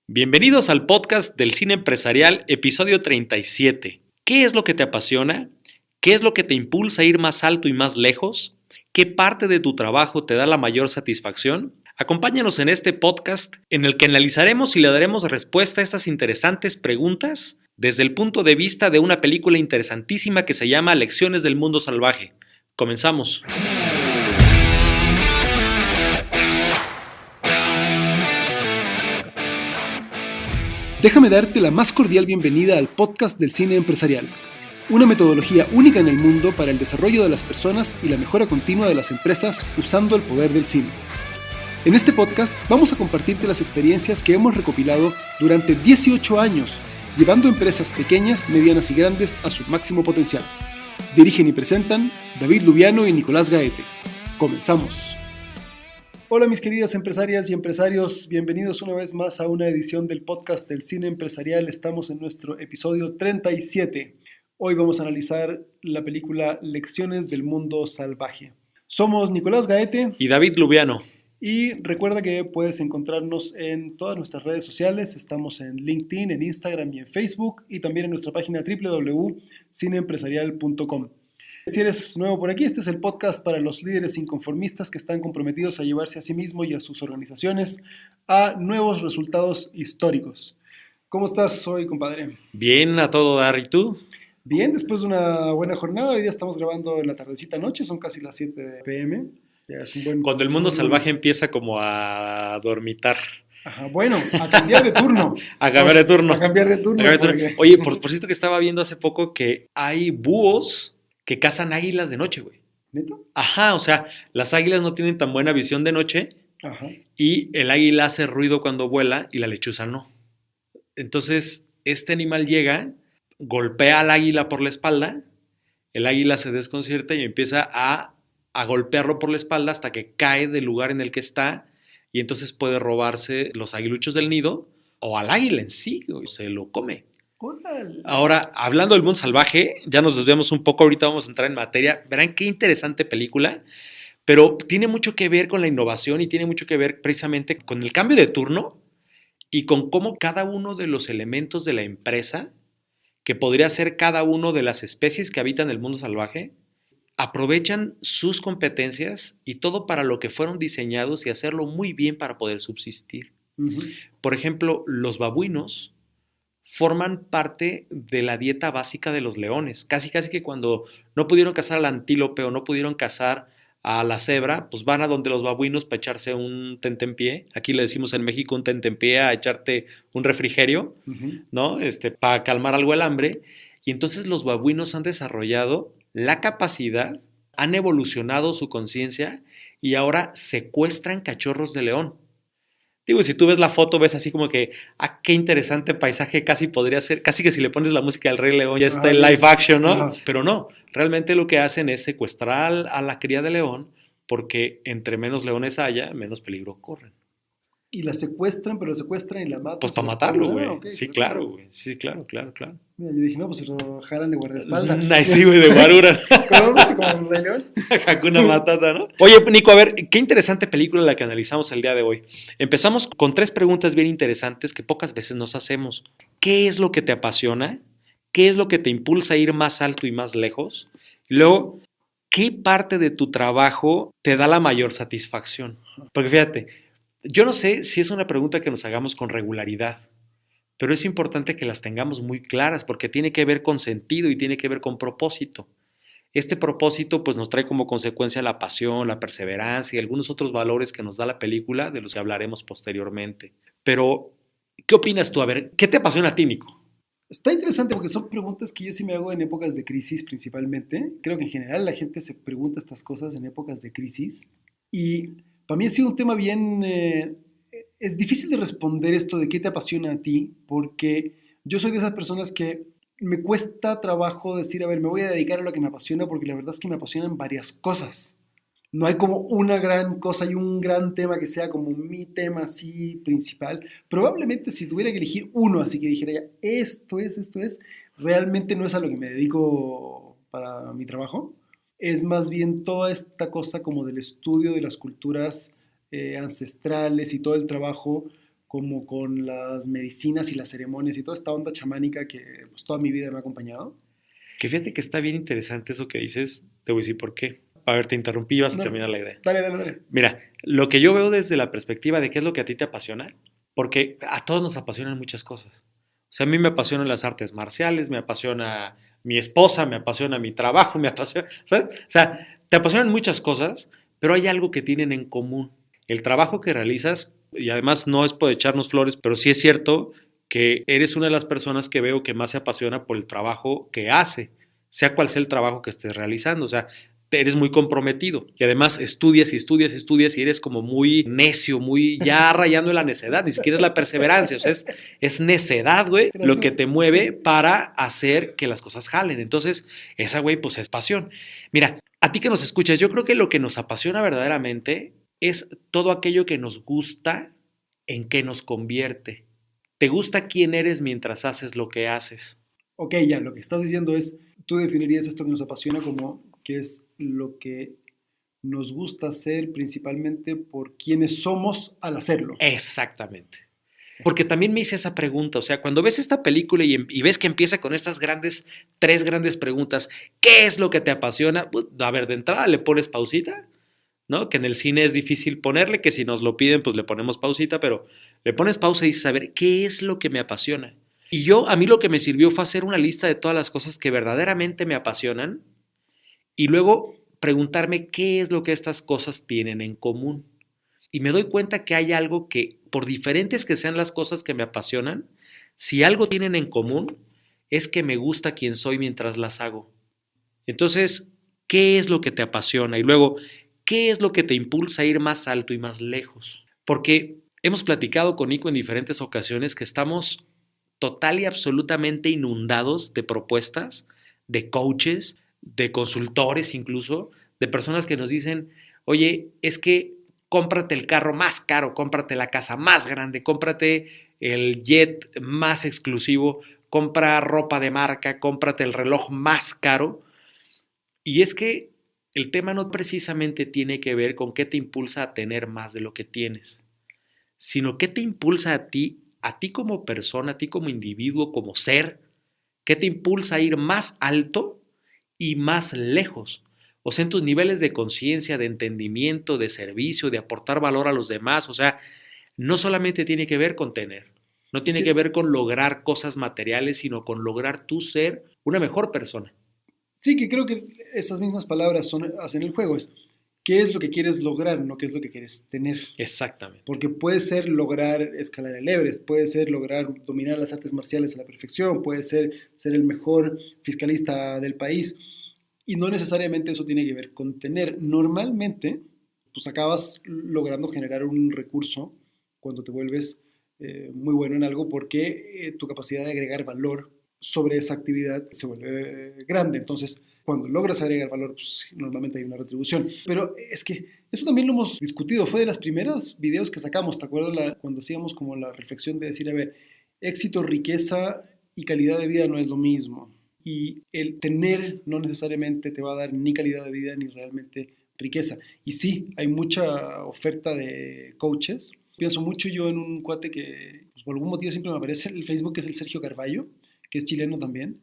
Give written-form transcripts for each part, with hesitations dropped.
Bienvenidos al podcast del Cine Empresarial, episodio 37. ¿Qué es lo que te apasiona? ¿Qué es lo que te impulsa a ir más alto y más lejos? ¿Qué parte de tu trabajo te da la mayor satisfacción? Acompáñanos en este podcast en el que analizaremos y le daremos respuesta a estas interesantes preguntas desde el punto de vista de una película interesantísima que se llama Lecciones del Mundo Salvaje. Comenzamos. Déjame darte la más cordial bienvenida al podcast del Cine Empresarial, una metodología única en el mundo para el desarrollo de las personas y la mejora continua de las empresas usando el poder del cine. En este podcast vamos a compartirte las experiencias que hemos recopilado durante 18 años, llevando empresas pequeñas, medianas y grandes a su máximo potencial. Dirigen y presentan David Lubiano y Nicolás Gaete. Comenzamos. Hola mis queridas empresarias y empresarios, bienvenidos una vez más a una edición del podcast del Cine Empresarial. Estamos en nuestro episodio 37. Hoy vamos a analizar la película Lecciones del Mundo Salvaje. Somos Nicolás Gaete y David Lubiano. Y recuerda que puedes encontrarnos en todas nuestras redes sociales. Estamos en LinkedIn, en Instagram y en Facebook, y también en nuestra página www.cineempresarial.com. Si eres nuevo por aquí, este es el podcast para los líderes inconformistas que están comprometidos a llevarse a sí mismos y a sus organizaciones a nuevos resultados históricos. ¿Cómo estás hoy, compadre? Bien, a todo dar. ¿Y tú? Bien, después de una buena jornada. Hoy día estamos grabando en la tardecita noche, son casi las 7 p.m. Ya es un buen, Cuando el mundo salvaje empieza como a dormitar. Ajá, bueno, a cambiar de turno. A cambiar de turno. A cambiar de turno. Porque... Oye, por cierto que estaba viendo hace poco que hay búhos que cazan águilas de noche, güey. ¿Neta? Ajá, o sea, las águilas no tienen tan buena visión de noche. Ajá. Y el águila hace ruido cuando vuela y la lechuza no. Entonces, este animal llega, golpea al águila por la espalda, el águila se desconcierta y empieza a golpearlo por la espalda hasta que cae del lugar en el que está y entonces puede robarse los aguiluchos del nido o al águila en sí, se lo come. Ahora, hablando del mundo salvaje, ya nos desviamos un poco, ahorita vamos a entrar en materia. Verán qué interesante película, pero tiene mucho que ver con la innovación y tiene mucho que ver precisamente con el cambio de turno y con cómo cada uno de los elementos de la empresa, que podría ser cada uno de las especies que habitan el mundo salvaje, aprovechan sus competencias y todo para lo que fueron diseñados y hacerlo muy bien para poder subsistir. Uh-huh. Por ejemplo, los babuinos forman parte de la dieta básica de los leones. Casi que cuando no pudieron cazar al antílope o no pudieron cazar a la cebra, pues van a donde los babuinos para echarse un tentempié. Aquí le decimos en México un tentempié a echarte un refrigerio, Uh-huh. ¿no? Para calmar algo el hambre. Y entonces los babuinos han desarrollado la capacidad, han evolucionado su conciencia y ahora secuestran cachorros de león. Digo, si tú ves la foto, ves así como que, qué interesante paisaje, casi podría ser, casi que si le pones la música del Rey León ya está en live action, ¿no? Ajá. Pero no, realmente lo que hacen es secuestrar a la cría de león porque entre menos leones haya, menos peligro corren. Y la secuestran, pero la secuestran y la matan. Pues para matarlo, güey. Okay, sí, claro, güey. Sí, claro. Mira, yo dije, no, pues se lo jalan de guardaespaldas. Ay, sí, güey, de guarura. ¿Cómo? Como el Rey León. Hakuna Matata, ¿no? Oye, Nico, a ver, qué interesante película la que analizamos el día de hoy. Empezamos con 3 preguntas bien interesantes que pocas veces nos hacemos. ¿Qué es lo que te apasiona? ¿Qué es lo que te impulsa a ir más alto y más lejos? Y luego, ¿qué parte de tu trabajo te da la mayor satisfacción? Porque fíjate, yo no sé si es una pregunta que nos hagamos con regularidad, pero es importante que las tengamos muy claras porque tiene que ver con sentido y tiene que ver con propósito. Este propósito pues nos trae como consecuencia la pasión, la perseverancia y algunos otros valores que nos da la película, de los que hablaremos posteriormente. Pero, ¿qué opinas tú? A ver, ¿qué te apasiona a ti, Nico? Está interesante porque son preguntas que yo sí me hago en épocas de crisis principalmente. Creo que en general la gente se pregunta estas cosas en épocas de crisis. Y para mí ha sido un tema bien... es difícil de responder esto de qué te apasiona a ti, porque yo soy de esas personas que me cuesta trabajo decir, a ver, me voy a dedicar a lo que me apasiona, porque la verdad es que me apasionan varias cosas. No hay como una gran cosa y un gran tema que sea como mi tema así principal. Probablemente si tuviera que elegir uno, así que dijera ya, esto es, realmente no es a lo que me dedico para mi trabajo. Es más bien toda esta cosa como del estudio de las culturas ancestrales y todo el trabajo como con las medicinas y las ceremonias y toda esta onda chamánica que pues, toda mi vida me ha acompañado. Que fíjate que está bien interesante eso que dices. Te voy a decir por qué. A ver, te interrumpí y vas a No, terminar la idea. dale, dale, dale. Mira, lo que yo veo desde la perspectiva de qué es lo que a ti te apasiona, porque a todos nos apasionan muchas cosas. O sea, a mí me apasionan las artes marciales, me apasiona mi esposa, me apasiona mi trabajo, me apasiona, ¿sabes? O sea, te apasionan muchas cosas, pero hay algo que tienen en común. El trabajo que realizas, y además no es por echarnos flores, pero sí es cierto que eres una de las personas que veo que más se apasiona por el trabajo que hace, sea cual sea el trabajo que estés realizando. O sea, eres muy comprometido y además estudias y estudias y estudias y eres como muy necio, muy ya rayando en la necedad, ni siquiera es la perseverancia, o sea, es necedad, güey, lo que te mueve para hacer que las cosas jalen. Entonces, esa, güey, pues es pasión. Mira, a ti que nos escuchas, yo creo que lo que nos apasiona verdaderamente es todo aquello que nos gusta, en qué nos convierte. ¿Te gusta quién eres mientras haces lo que haces? Ok, ya, lo que estás diciendo es, tú definirías esto que nos apasiona como que es lo que nos gusta hacer principalmente por quienes somos al hacerlo. Exactamente. Porque también me hice esa pregunta, o sea, cuando ves esta película y ves que empieza con estas tres grandes preguntas, ¿qué es lo que te apasiona? Pues, a ver, de entrada le pones pausita, ¿no? Que en el cine es difícil ponerle, que si nos lo piden, pues le ponemos pausita, pero le pones pausa y dices, a ver, ¿qué es lo que me apasiona? Y a mí lo que me sirvió fue hacer una lista de todas las cosas que verdaderamente me apasionan y luego preguntarme qué es lo que estas cosas tienen en común. Y me doy cuenta que hay algo que, por diferentes que sean las cosas que me apasionan, si algo tienen en común, es que me gusta quien soy mientras las hago. Entonces, ¿qué es lo que te apasiona? Y luego, ¿qué es lo que te impulsa a ir más alto y más lejos? Porque hemos platicado con Nico en diferentes ocasiones que estamos total y absolutamente inundados de propuestas, de coaches, de consultores incluso, de personas que nos dicen, oye, es que cómprate el carro más caro, cómprate la casa más grande, cómprate el jet más exclusivo, compra ropa de marca, cómprate el reloj más caro. Y es que el tema no precisamente tiene que ver con qué te impulsa a tener más de lo que tienes, sino qué te impulsa a ti como persona, a ti como individuo, como ser, qué te impulsa a ir más alto y más lejos. O sea, en tus niveles de conciencia, de entendimiento, de servicio, de aportar valor a los demás. O sea, no solamente tiene que ver con tener, no Es tiene que que ver con lograr cosas materiales, sino con lograr tú ser una mejor persona. sí, que creo que esas mismas palabras hacen el juego. Es qué es lo que quieres lograr, no qué es lo que quieres tener. Exactamente. Porque puede ser lograr escalar el Everest, puede ser lograr dominar las artes marciales a la perfección, puede ser ser el mejor fiscalista del país. Y no necesariamente eso tiene que ver con tener. Normalmente, pues acabas logrando generar un recurso cuando te vuelves muy bueno en algo porque tu capacidad de agregar valor sobre esa actividad se vuelve grande. Entonces, cuando logras agregar valor, pues normalmente hay una retribución. Pero es que eso también lo hemos discutido. Fue de las primeras videos que sacamos, ¿te acuerdas? Cuando hacíamos como la reflexión de decir, a ver, éxito, riqueza y calidad de vida no es lo mismo. Y el tener no necesariamente te va a dar ni calidad de vida ni realmente riqueza. Y sí, hay mucha oferta de coaches. Pienso mucho yo en un cuate que pues, por algún motivo siempre me aparece en el Facebook, que es el Sergio Carballo, que es chileno también.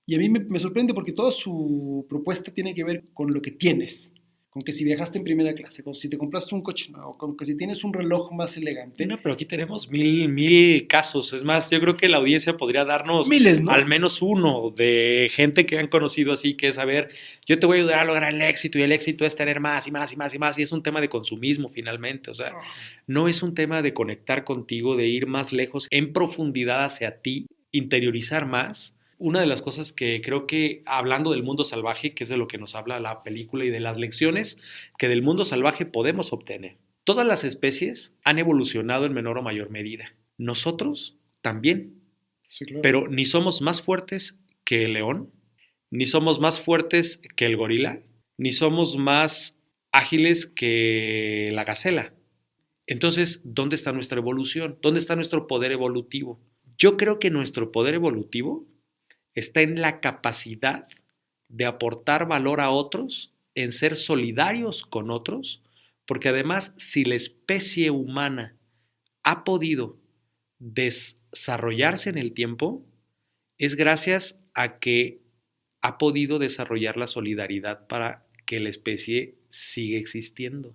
Y a mí me sorprende porque toda su propuesta tiene que ver con lo que tienes. Con que si viajaste en primera clase, con si te compraste un coche nuevo, con que si tienes un reloj más elegante. No, pero aquí tenemos mil casos. Es más, yo creo que la audiencia podría darnos Miles, ¿no? al menos uno de gente que han conocido así, que es, a ver, yo te voy a ayudar a lograr el éxito y el éxito es tener más y más y más y más. Y es un tema de consumismo finalmente. O sea, no es un tema de conectar contigo, de ir más lejos en profundidad hacia ti, interiorizar más. Una de las cosas que creo que, hablando del mundo salvaje, que es de lo que nos habla la película y de las lecciones que del mundo salvaje podemos obtener. Todas las especies han evolucionado en menor o mayor medida. Nosotros también. Sí, claro. Pero ni somos más fuertes que el león, ni somos más fuertes que el gorila, ni somos más ágiles que la gacela. Entonces, ¿dónde está nuestra evolución? ¿Dónde está nuestro poder evolutivo? Yo creo que nuestro poder evolutivo está en la capacidad de aportar valor a otros, en ser solidarios con otros, porque además si la especie humana ha podido desarrollarse en el tiempo es gracias a que ha podido desarrollar la solidaridad para que la especie siga existiendo. O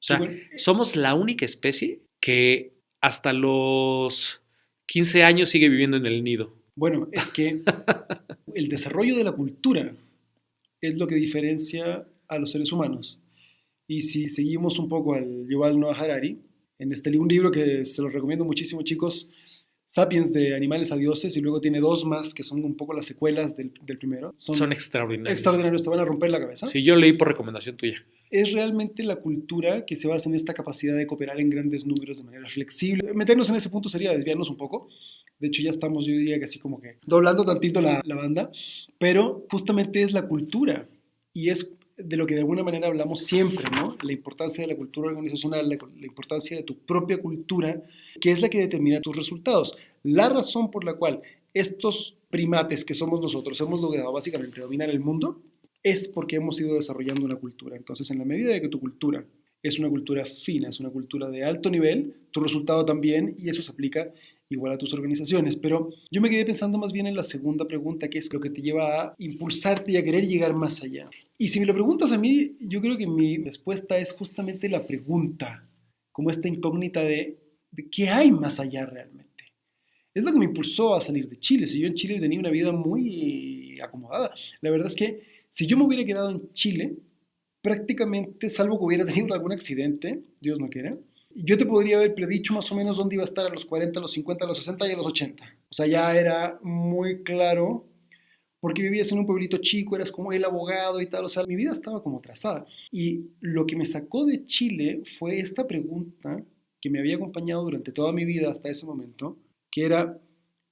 sea, Sí, bueno, somos la única especie que hasta los 15 años sigue viviendo en el nido. bueno, es que el desarrollo de la cultura es lo que diferencia a los seres humanos. Y si seguimos un poco al Yuval Noah Harari, un libro que se lo recomiendo muchísimo, chicos, Sapiens, de animales a dioses, y luego tiene dos más que son un poco las secuelas del primero. Son extraordinarios. Extraordinarios, te van a romper la cabeza. Sí, yo leí por recomendación tuya. Es realmente la cultura que se basa en esta capacidad de cooperar en grandes números de manera flexible. Meternos en ese punto sería desviarnos un poco. De hecho, ya estamos, yo diría que así como que doblando tantito la banda, pero justamente es la cultura y es de lo que de alguna manera hablamos siempre, ¿no? La importancia de la cultura organizacional, la importancia de tu propia cultura, que es la que determina tus resultados. La razón por la cual estos primates que somos nosotros hemos logrado básicamente dominar el mundo es porque hemos ido desarrollando una cultura. Entonces, en la medida de que tu cultura es una cultura fina, es una cultura de alto nivel, tu resultado también, y eso se aplica igual a tus organizaciones. Pero yo me quedé pensando más bien en la segunda pregunta, que es lo que te lleva a impulsarte y a querer llegar más allá. Y si me lo preguntas a mí, yo creo que mi respuesta es justamente la pregunta, como esta incógnita de qué hay más allá realmente. Es lo que me impulsó a salir de Chile. Si yo en Chile tenía una vida muy acomodada. La verdad es que si yo me hubiera quedado en Chile, prácticamente, salvo que hubiera tenido algún accidente, Dios no quiera, yo te podría haber predicho más o menos dónde iba a estar a los 40, a los 50, a los 60 y a los 80. O sea, ya era muy claro, porque vivías en un pueblito chico, eras como el abogado y tal, o sea, mi vida estaba como trazada. Y lo que me sacó de Chile fue esta pregunta que me había acompañado durante toda mi vida hasta ese momento, que era,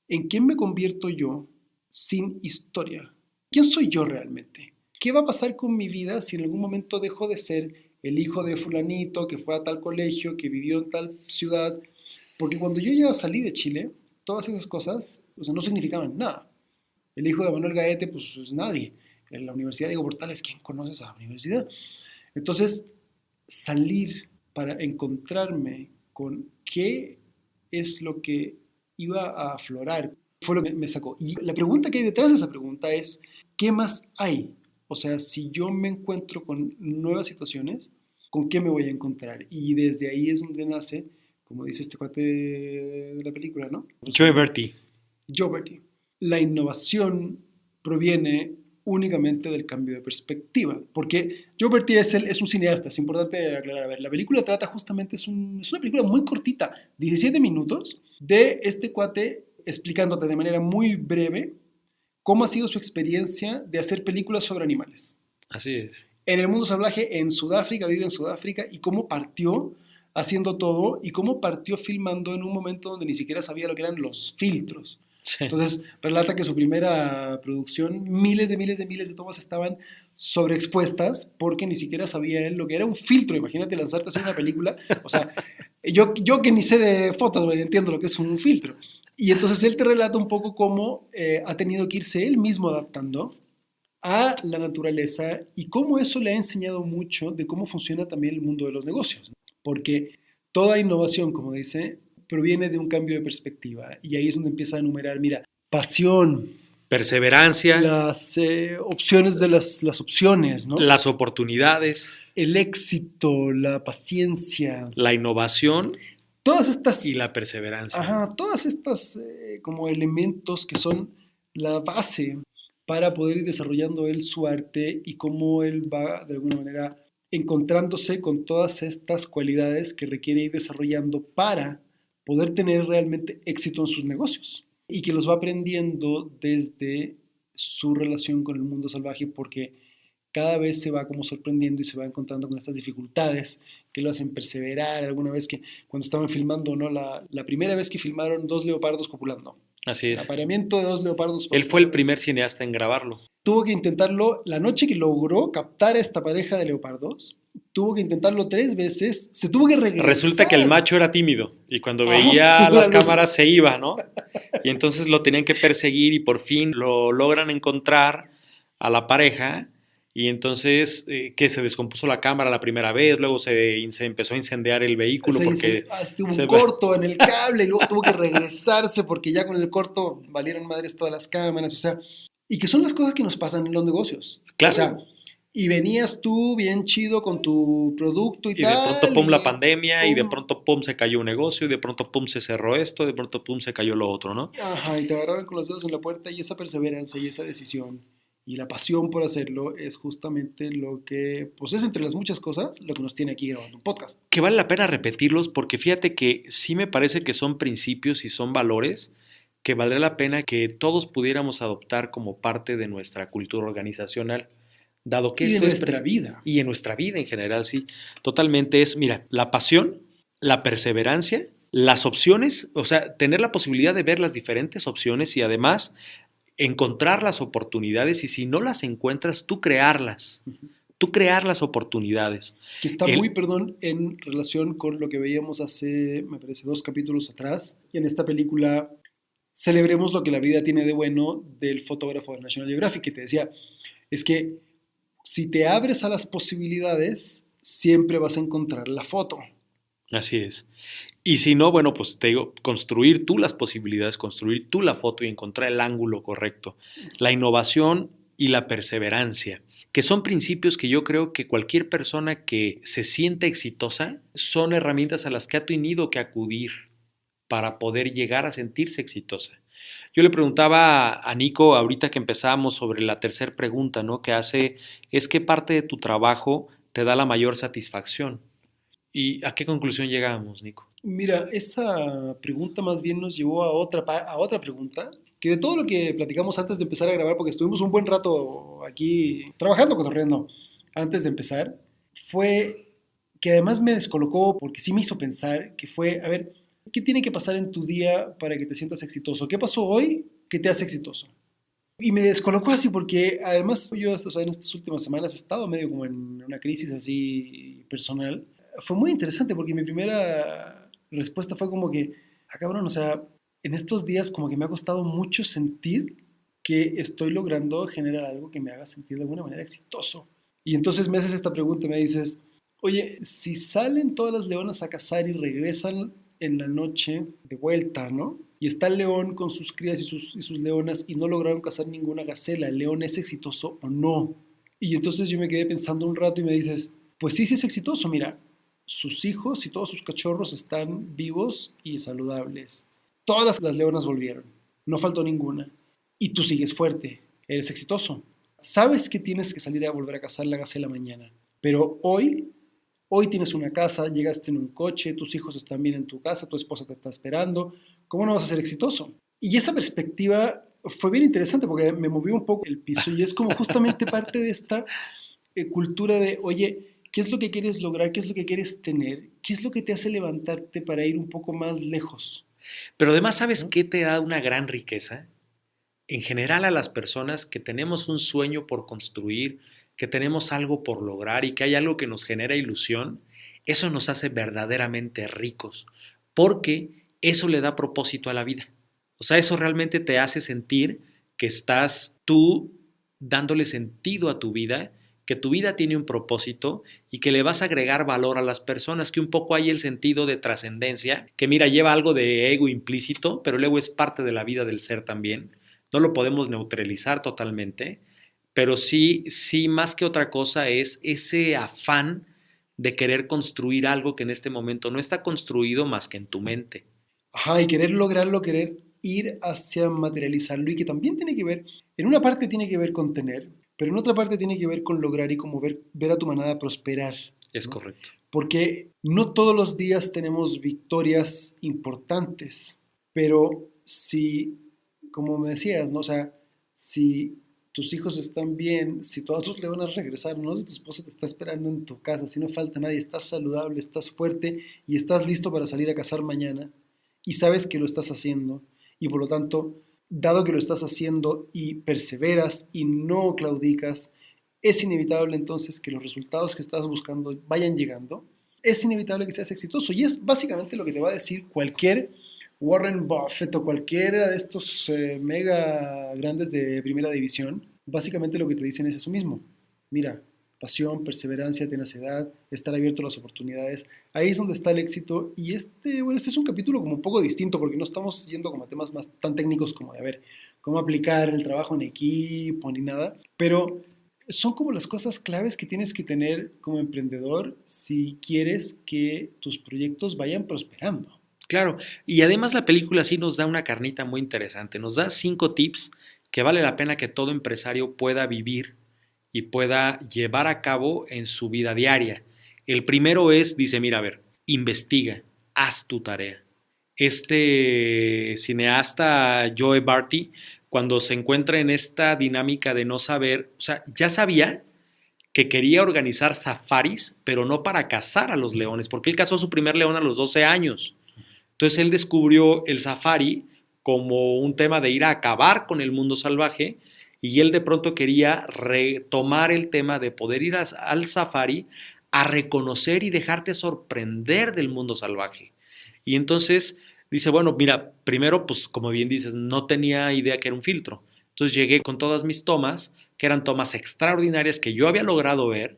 ¿en quién me convierto yo sin historia? ¿Quién soy yo realmente? ¿Qué va a pasar con mi vida si en algún momento dejo de ser el hijo de fulanito que fue a tal colegio, que vivió en tal ciudad? Porque cuando yo ya salí de Chile, todas esas cosas, o sea, no significaban nada. El hijo de Manuel Gaete, pues es nadie. En la Universidad Diego Portales, ¿quién conoce esa universidad? Entonces, salir para encontrarme con qué es lo que iba a aflorar fue lo que me sacó. Y la pregunta que hay detrás de esa pregunta es, ¿qué más hay? O sea, si yo me encuentro con nuevas situaciones, ¿con qué me voy a encontrar? Y desde ahí es donde nace, como dice este cuate de la película, ¿no? Joe Berti. Joe Berti. La innovación proviene únicamente del cambio de perspectiva, porque Joe Berti es un cineasta, es importante aclarar. A ver, la película trata justamente, es una película muy cortita, 17 minutos, de este cuate explicándote de manera muy breve cómo ha sido su experiencia de hacer películas sobre animales. Así es. En el mundo salvaje, en Sudáfrica, vive en Sudáfrica, y cómo partió haciendo todo, y cómo partió filmando en un momento donde ni siquiera sabía lo que eran los filtros. Sí. Entonces, relata que su primera producción, miles de tomas estaban sobreexpuestas porque ni siquiera sabía él lo que era un filtro. Imagínate lanzarte a hacer una película. O sea, yo que ni sé de fotos, entiendo lo que es un filtro. Y entonces él te relata un poco cómo ha tenido que irse él mismo adaptando a la naturaleza y cómo eso le ha enseñado mucho de cómo funciona también el mundo de los negocios. Porque toda innovación, como dice, proviene de un cambio de perspectiva. Y ahí es donde empieza a enumerar, mira, pasión, perseverancia, las opciones de las opciones, ¿no? Las oportunidades, el éxito, la paciencia, la innovación, todas estas y la perseverancia. Ajá, todas estas como elementos que son la base para poder ir desarrollando él su arte y cómo él va de alguna manera encontrándose con todas estas cualidades que requiere ir desarrollando para poder tener realmente éxito en sus negocios y que los va aprendiendo desde su relación con el mundo salvaje, porque cada vez se va como sorprendiendo y se va encontrando con estas dificultades que lo hacen perseverar. Alguna vez que cuando estaban filmando, ¿no? La primera vez que filmaron 2 leopardos copulando. Así es. El apareamiento de 2 leopardos. Él fue el primer cineasta en grabarlo. Tuvo que intentarlo, la noche que logró captar a esta pareja de leopardos, tuvo que intentarlo 3 veces, se tuvo que regresar. Resulta que el macho era tímido y cuando veía las cámaras se iba, ¿no? Y entonces lo tenían que perseguir y por fin lo logran encontrar a la pareja Y entonces, que se descompuso la cámara la primera vez, luego se empezó a incendiar el vehículo porque Tuvo un corto en el cable y luego tuvo que regresarse porque ya con el corto valieron madres todas las cámaras, o sea, y que son las cosas que nos pasan en los negocios. Claro. O sea, y venías tú bien chido con tu producto y Y tal. de pronto, pum, la pandemia, pum. y de pronto, pum, se cayó un negocio, y de pronto, pum, se cerró esto, de pronto, pum, se cayó lo otro, ¿no? Ajá, y te agarraron con los dedos en la puerta y esa perseverancia y esa decisión y la pasión por hacerlo es justamente lo que, pues es entre las muchas cosas, lo que nos tiene aquí grabando un podcast. Que vale la pena repetirlos porque fíjate que sí me parece que son principios y son valores que valdría la pena que todos pudiéramos adoptar como parte de nuestra cultura organizacional, dado que Y de esto nuestra vida. Y en nuestra vida en general, sí. Totalmente es, mira, la pasión, la perseverancia, las opciones, o sea, tener la posibilidad de ver las diferentes opciones y además encontrar las oportunidades y si no las encuentras, tú crearlas. Tú crear las oportunidades. Que está muy, en relación con lo que veíamos hace, me parece, 2 capítulos atrás. Y en esta película, Celebremos lo que la vida tiene de bueno, del fotógrafo de National Geographic, que te decía, es que si te abres a las posibilidades, siempre vas a encontrar la foto. Así es. Y si no, bueno, pues te digo, construir tú las posibilidades, construir tú la foto y encontrar el ángulo correcto. La innovación y la perseverancia, que son principios que yo creo que cualquier persona que se siente exitosa son herramientas a las que ha tenido que acudir para poder llegar a sentirse exitosa. Yo le preguntaba a Nico ahorita que empezamos sobre la tercera pregunta, ¿no? Que hace, es ¿qué parte de tu trabajo te da la mayor satisfacción? ¿Y a qué conclusión llegamos, Nico? Mira, esa pregunta más bien nos llevó a otra pregunta, que de todo lo que platicamos antes de empezar a grabar, porque estuvimos un buen rato aquí trabajando, cotorreando, antes de empezar, fue que además me descolocó porque sí me hizo pensar que fue, a ver, ¿qué tiene que pasar en tu día para que te sientas exitoso? ¿Qué pasó hoy que te hace exitoso? Y me descolocó así porque además yo, o sea, en estas últimas semanas he estado medio como en una crisis así personal. Fue muy interesante porque mi primera respuesta fue como que, cabrón, o sea, en estos días como que me ha costado mucho sentir que estoy logrando generar algo que me haga sentir de alguna manera exitoso. Y entonces me haces esta pregunta y me dices, oye, si salen todas las leonas a cazar y regresan en la noche de vuelta, ¿no? Y está el león con sus crías y sus leonas y no lograron cazar ninguna gacela. ¿El león es exitoso o no? Y entonces yo me quedé pensando un rato y me dices, pues sí, sí es exitoso, mira, sus hijos y todos sus cachorros están vivos y saludables. Todas las leonas volvieron, no faltó ninguna. Y tú sigues fuerte, eres exitoso. Sabes que tienes que salir a volver a cazar la gacela mañana, pero hoy tienes una casa, llegaste en un coche, tus hijos están bien en tu casa, tu esposa te está esperando, ¿cómo no vas a ser exitoso? Y esa perspectiva fue bien interesante porque me movió un poco el piso y es como justamente parte de esta cultura de, oye, ¿qué es lo que quieres lograr? ¿Qué es lo que quieres tener? ¿Qué es lo que te hace levantarte para ir un poco más lejos? Pero además, ¿sabes qué te da una gran riqueza? En general a las personas que tenemos un sueño por construir, que tenemos algo por lograr y que hay algo que nos genera ilusión, eso nos hace verdaderamente ricos, porque eso le da propósito a la vida. O sea, eso realmente te hace sentir que estás tú dándole sentido a tu vida, que tu vida tiene un propósito y que le vas a agregar valor a las personas, que un poco hay el sentido de trascendencia, que mira, lleva algo de ego implícito, pero el ego es parte de la vida del ser también. No lo podemos neutralizar totalmente, pero sí, sí, más que otra cosa es ese afán de querer construir algo que en este momento no está construido más que en tu mente. Ajá, y querer lograrlo, querer ir hacia materializarlo y que también tiene que ver, en una parte tiene que ver con tener, pero en otra parte tiene que ver con lograr y como ver a tu manada prosperar. Es ¿no? correcto. Porque no todos los días tenemos victorias importantes, pero si, como me decías, ¿no? O sea, si tus hijos están bien, si todas tus leonas regresaron, ¿no? Si tu esposa te está esperando en tu casa, si no falta nadie, estás saludable, estás fuerte y estás listo para salir a cazar mañana y sabes que lo estás haciendo y por lo tanto, dado que lo estás haciendo y perseveras y no claudicas, es inevitable entonces que los resultados que estás buscando vayan llegando, es inevitable que seas exitoso y es básicamente lo que te va a decir cualquier Warren Buffett o cualquiera de estos mega grandes de primera división, básicamente lo que te dicen es eso mismo. mira, pasión, perseverancia, tenacidad, estar abierto a las oportunidades. Ahí es donde está el éxito. Y este es un capítulo como un poco distinto porque no estamos yendo como a temas más tan técnicos como de, a ver, cómo aplicar el trabajo en equipo ni nada. Pero son como las cosas claves que tienes que tener como emprendedor si quieres que tus proyectos vayan prosperando. Claro, y además la película sí nos da una carnita muy interesante, nos da 5 tips que vale la pena que todo empresario pueda vivir y pueda llevar a cabo en su vida diaria. El primero es, dice, mira, a ver, investiga, haz tu tarea. Este cineasta Joe Barty, cuando se encuentra en esta dinámica de no saber, o sea, ya sabía que quería organizar safaris, pero no para cazar a los leones, porque él cazó a su primer león a los 12 años. Entonces él descubrió el safari como un tema de ir a acabar con el mundo salvaje y él de pronto quería retomar el tema de poder ir al safari a reconocer y dejarte sorprender del mundo salvaje. Y entonces dice, bueno, mira, primero, pues como bien dices, no tenía idea que era un filtro. Entonces llegué con todas mis tomas, que eran tomas extraordinarias que yo había logrado ver,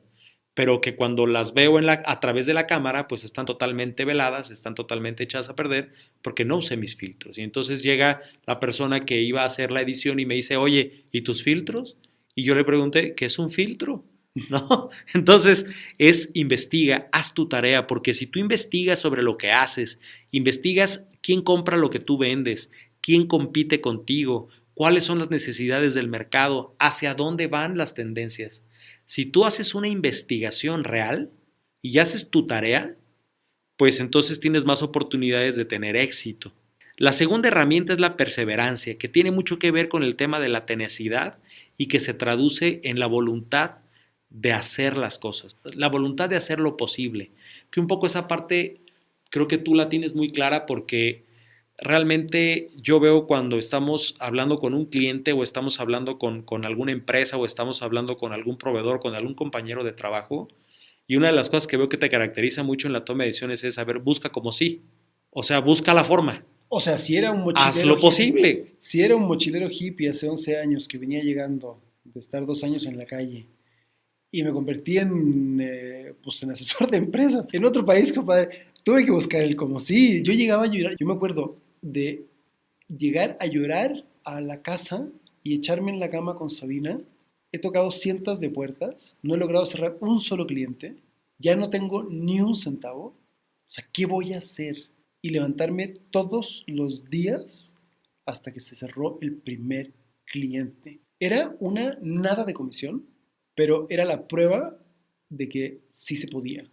pero que cuando las veo a través de la cámara, pues están totalmente veladas, están totalmente echadas a perder, porque no usé mis filtros. Y entonces llega la persona que iba a hacer la edición y me dice, oye, ¿y tus filtros? Y yo le pregunté, ¿qué es un filtro? ¿No? Entonces investiga, haz tu tarea, porque si tú investigas sobre lo que haces, investigas quién compra lo que tú vendes, quién compite contigo, cuáles son las necesidades del mercado, hacia dónde van las tendencias. Si tú haces una investigación real y haces tu tarea, pues entonces tienes más oportunidades de tener éxito. La segunda herramienta es la perseverancia, que tiene mucho que ver con el tema de la tenacidad y que se traduce en la voluntad de hacer las cosas, la voluntad de hacer lo posible. Que un poco esa parte creo que tú la tienes muy clara porque realmente yo veo cuando estamos hablando con un cliente o estamos hablando con alguna empresa o estamos hablando con algún proveedor, con algún compañero de trabajo, y una de las cosas que veo que te caracteriza mucho en la toma de decisiones es saber, busca como sí, o sea, busca la forma, O sea, si era un haz mochilero lo hippie, posible. si era un mochilero hippie hace 11 años que venía llegando de estar 2 años en la calle y me convertí pues en asesor de empresas en otro país, compadre, tuve que buscar el como sí. Yo llegaba a llorar, yo me acuerdo de llegar a llorar a la casa y echarme en la cama con Sabina. He tocado cientos de puertas, no he logrado cerrar un solo cliente, ya no tengo ni un centavo. O sea, ¿qué voy a hacer? Y levantarme todos los días hasta que se cerró el primer cliente. Era una nada de comisión, pero era la prueba de que sí se podía.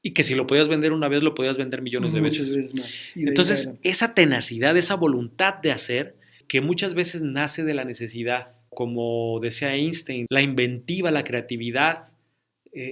Y que si lo podías vender una vez, lo podías vender millones de Muchas veces. veces más. Y de ahí para Entonces, adelante. esa tenacidad, esa voluntad de hacer, que muchas veces nace de la necesidad, como decía Einstein, la inventiva, la creatividad,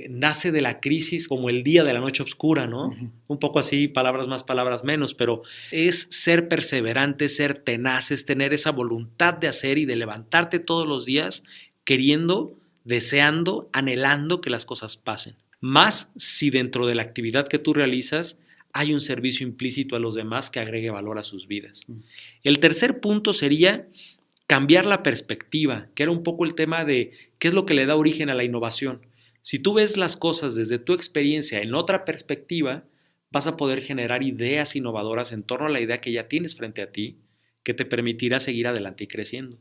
nace de la crisis como el día de la noche oscura, ¿no? Ujú. Un poco así, palabras más, palabras menos, pero es ser perseverante, ser tenaz, es tener esa voluntad de hacer y de levantarte todos los días queriendo, deseando, anhelando que las cosas pasen. Más si dentro de la actividad que tú realizas hay un servicio implícito a los demás que agregue valor a sus vidas. El tercer punto sería cambiar la perspectiva, que era un poco el tema de qué es lo que le da origen a la innovación. Si tú ves las cosas desde tu experiencia en otra perspectiva, vas a poder generar ideas innovadoras en torno a la idea que ya tienes frente a ti, que te permitirá seguir adelante y creciendo.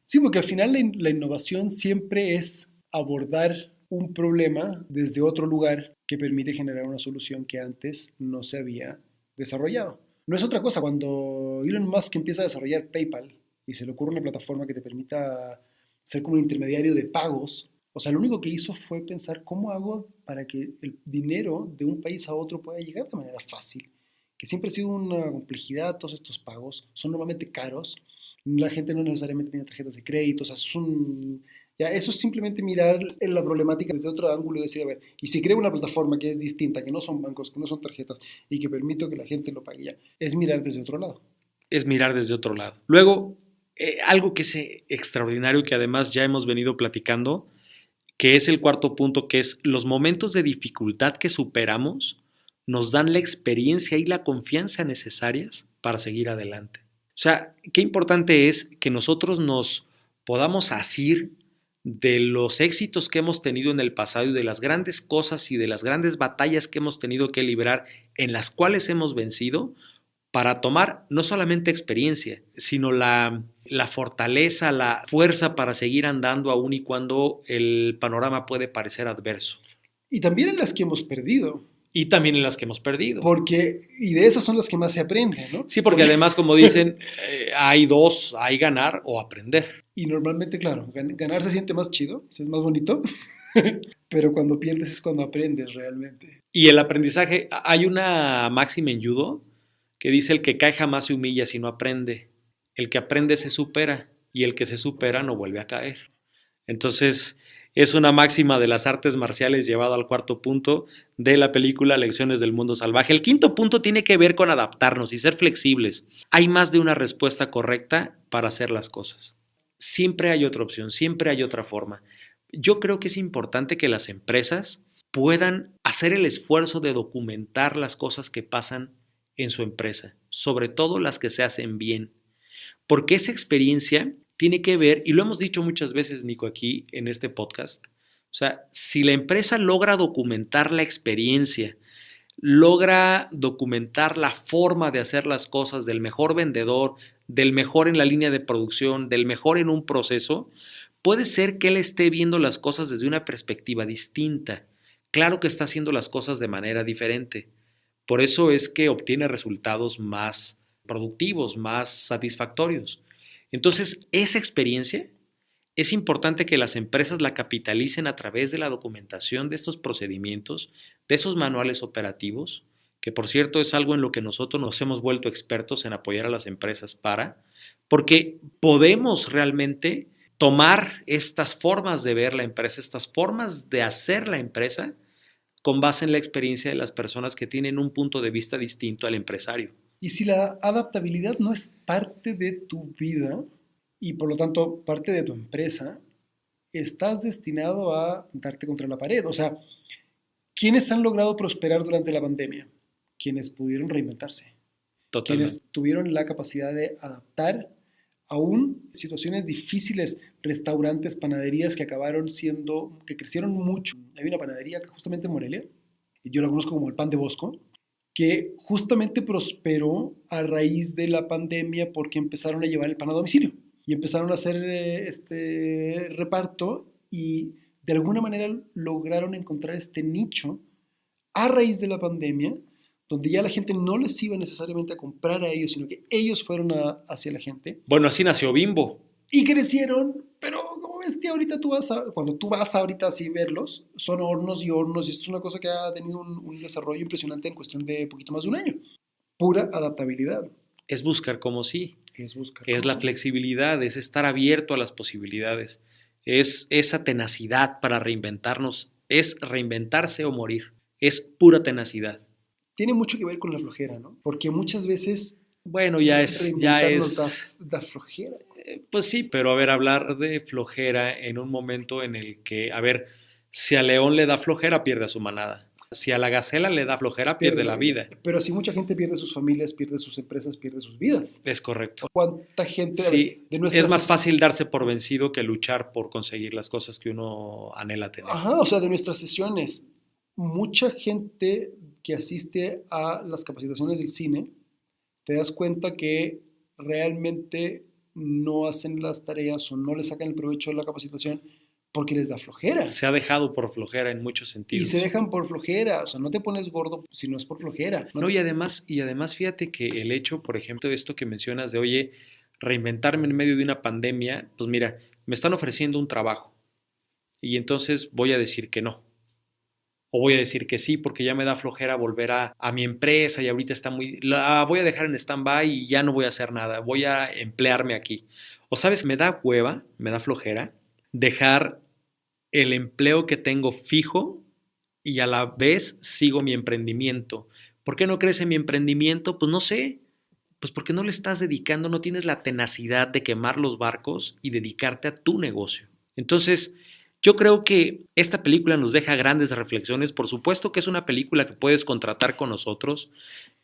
Sí, porque al final la innovación siempre es abordar un problema desde otro lugar que permite generar una solución que antes no se había desarrollado. No es otra cosa, cuando Elon Musk empieza a desarrollar PayPal y se le ocurre una plataforma que te permita ser como un intermediario de pagos, o sea, lo único que hizo fue pensar cómo hago para que el dinero de un país a otro pueda llegar de manera fácil, que siempre ha sido una complejidad, todos estos pagos son normalmente caros, la gente no necesariamente tiene tarjetas de crédito, o sea, ya, eso es simplemente mirar la problemática desde otro ángulo y decir, a ver, y si creo una plataforma que es distinta, que no son bancos, que no son tarjetas y que permito que la gente lo pague ya, es mirar desde otro lado. Es mirar desde otro lado. Luego, algo que es extraordinario que además ya hemos venido platicando, que es el cuarto punto, que es los momentos de dificultad que superamos nos dan la experiencia y la confianza necesarias para seguir adelante. O sea, qué importante es que nosotros nos podamos asir de los éxitos que hemos tenido en el pasado y de las grandes cosas y de las grandes batallas que hemos tenido que librar, en las cuales hemos vencido, para tomar no solamente experiencia, sino la fortaleza, la fuerza para seguir andando aún y cuando el panorama puede parecer adverso. Y también en las que hemos perdido. Y también en las que hemos perdido. Y de esas son las que más se aprende, ¿no? Sí, porque además, como dicen, hay dos, hay ganar o aprender. Y normalmente, claro, ganar se siente más chido, es más bonito, pero cuando pierdes es cuando aprendes realmente. Y el aprendizaje, hay una máxima en judo que dice: el que cae jamás se humilla si no aprende, el que aprende se supera y el que se supera no vuelve a caer. Entonces, es una máxima de las artes marciales llevado al cuarto punto de la película Lecciones del Mundo Salvaje. El quinto punto tiene que ver con adaptarnos y ser flexibles. Hay más de una respuesta correcta para hacer las cosas. Siempre hay otra opción, siempre hay otra forma. Yo creo que es importante que las empresas puedan hacer el esfuerzo de documentar las cosas que pasan en su empresa, sobre todo las que se hacen bien, porque esa experiencia tiene que ver, y lo hemos dicho muchas veces, Nico, aquí en este podcast, o sea, si la empresa logra documentar la experiencia, logra documentar la forma de hacer las cosas del mejor vendedor, del mejor en la línea de producción, del mejor en un proceso, puede ser que él esté viendo las cosas desde una perspectiva distinta. Claro que está haciendo las cosas de manera diferente. Por eso es que obtiene resultados más productivos, más satisfactorios. Entonces, esa experiencia es importante que las empresas la capitalicen a través de la documentación de estos procedimientos, de esos manuales operativos, que por cierto es algo en lo que nosotros nos hemos vuelto expertos en apoyar a las empresas porque podemos realmente tomar estas formas de ver la empresa, estas formas de hacer la empresa, con base en la experiencia de las personas que tienen un punto de vista distinto al empresario. Y si la adaptabilidad no es parte de tu vida y por lo tanto parte de tu empresa, estás destinado a darte contra la pared. O sea, ¿quiénes han logrado prosperar durante la pandemia? Quienes pudieron reinventarse. Totalmente. Quienes tuvieron la capacidad de adaptar aún situaciones difíciles, restaurantes, panaderías que crecieron mucho. Hay una panadería que justamente en Morelia, yo la conozco como el Pan de Bosco, que justamente prosperó a raíz de la pandemia porque empezaron a llevar el pan a domicilio y empezaron a hacer este reparto y de alguna manera lograron encontrar este nicho a raíz de la pandemia, donde ya la gente no les iba necesariamente a comprar a ellos, sino que ellos fueron hacia la gente. Bueno, así nació Bimbo. Y crecieron, pero como ves, ahorita cuando tú vas ahorita así verlos, son hornos y hornos, y esto es una cosa que ha tenido un desarrollo impresionante en cuestión de poquito más de un año. Pura adaptabilidad. Es buscar como sí. Es la flexibilidad, es estar abierto a las posibilidades. Es esa tenacidad para reinventarnos, es reinventarse o morir. Es pura tenacidad. Tiene mucho que ver con la flojera, ¿no? Porque muchas veces... Bueno, ya es... Da flojera. Pues sí, pero a ver, hablar de flojera en un momento en el que, a ver, si a León le da flojera, pierde a su manada. Si a la gacela le da flojera, pierde la vida. Pero si mucha gente pierde sus familias, pierde sus empresas, pierde sus vidas. Es correcto. ¿Cuánta gente... Sí, es más fácil darse por vencido que luchar por conseguir las cosas que uno anhela tener. Ajá, o sea, de nuestras sesiones, mucha gente que asiste a las capacitaciones del cine, te das cuenta que realmente no hacen las tareas o no le sacan el provecho de la capacitación porque les da flojera. Se ha dejado por flojera en muchos sentidos. Y se dejan por flojera, o sea, no te pones gordo si no es por flojera. No, y además fíjate que el hecho, por ejemplo, de esto que mencionas de, oye, reinventarme en medio de una pandemia, pues mira, me están ofreciendo un trabajo y entonces voy a decir que no. O voy a decir que sí porque ya me da flojera volver a mi empresa y ahorita está la voy a dejar en stand-by y ya no voy a hacer nada, voy a emplearme aquí. O sabes, me da hueva, me da flojera dejar el empleo que tengo fijo y a la vez sigo mi emprendimiento. ¿Por qué no crece mi emprendimiento? Pues no sé, pues porque no le estás dedicando, no tienes la tenacidad de quemar los barcos y dedicarte a tu negocio. Entonces, yo creo que esta película nos deja grandes reflexiones. Por supuesto que es una película que puedes contratar con nosotros.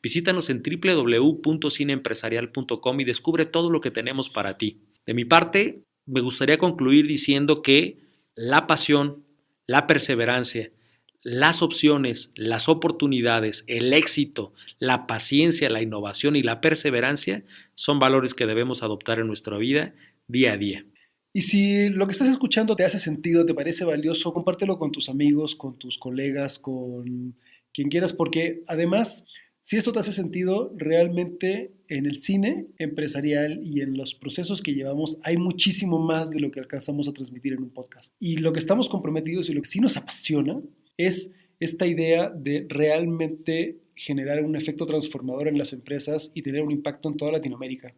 Visítanos en www.cineempresarial.com y descubre todo lo que tenemos para ti. De mi parte, me gustaría concluir diciendo que la pasión, la perseverancia, las opciones, las oportunidades, el éxito, la paciencia, la innovación y la perseverancia son valores que debemos adoptar en nuestra vida día a día. Y si lo que estás escuchando te hace sentido, te parece valioso, compártelo con tus amigos, con tus colegas, con quien quieras, porque además, si esto te hace sentido, realmente en el cine empresarial y en los procesos que llevamos hay muchísimo más de lo que alcanzamos a transmitir en un podcast. Y lo que estamos comprometidos y lo que sí nos apasiona es esta idea de realmente generar un efecto transformador en las empresas y tener un impacto en toda Latinoamérica.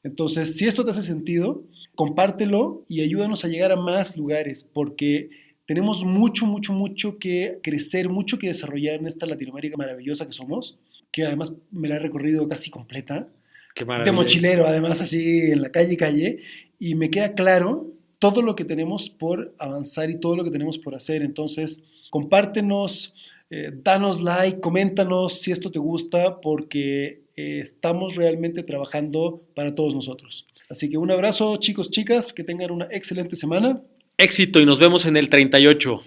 Entonces, si esto te hace sentido, compártelo y ayúdanos a llegar a más lugares, porque tenemos mucho, mucho, mucho que crecer, mucho que desarrollar en esta Latinoamérica maravillosa que somos, que además me la he recorrido casi completa, Qué de maravilla. mochilero, además así en la calle, y me queda claro todo lo que tenemos por avanzar y todo lo que tenemos por hacer. Entonces, compártenos, danos like, coméntanos si esto te gusta, porque estamos realmente trabajando para todos nosotros. Así que un abrazo, chicos, chicas, que tengan una excelente semana. Éxito y nos vemos en el 38.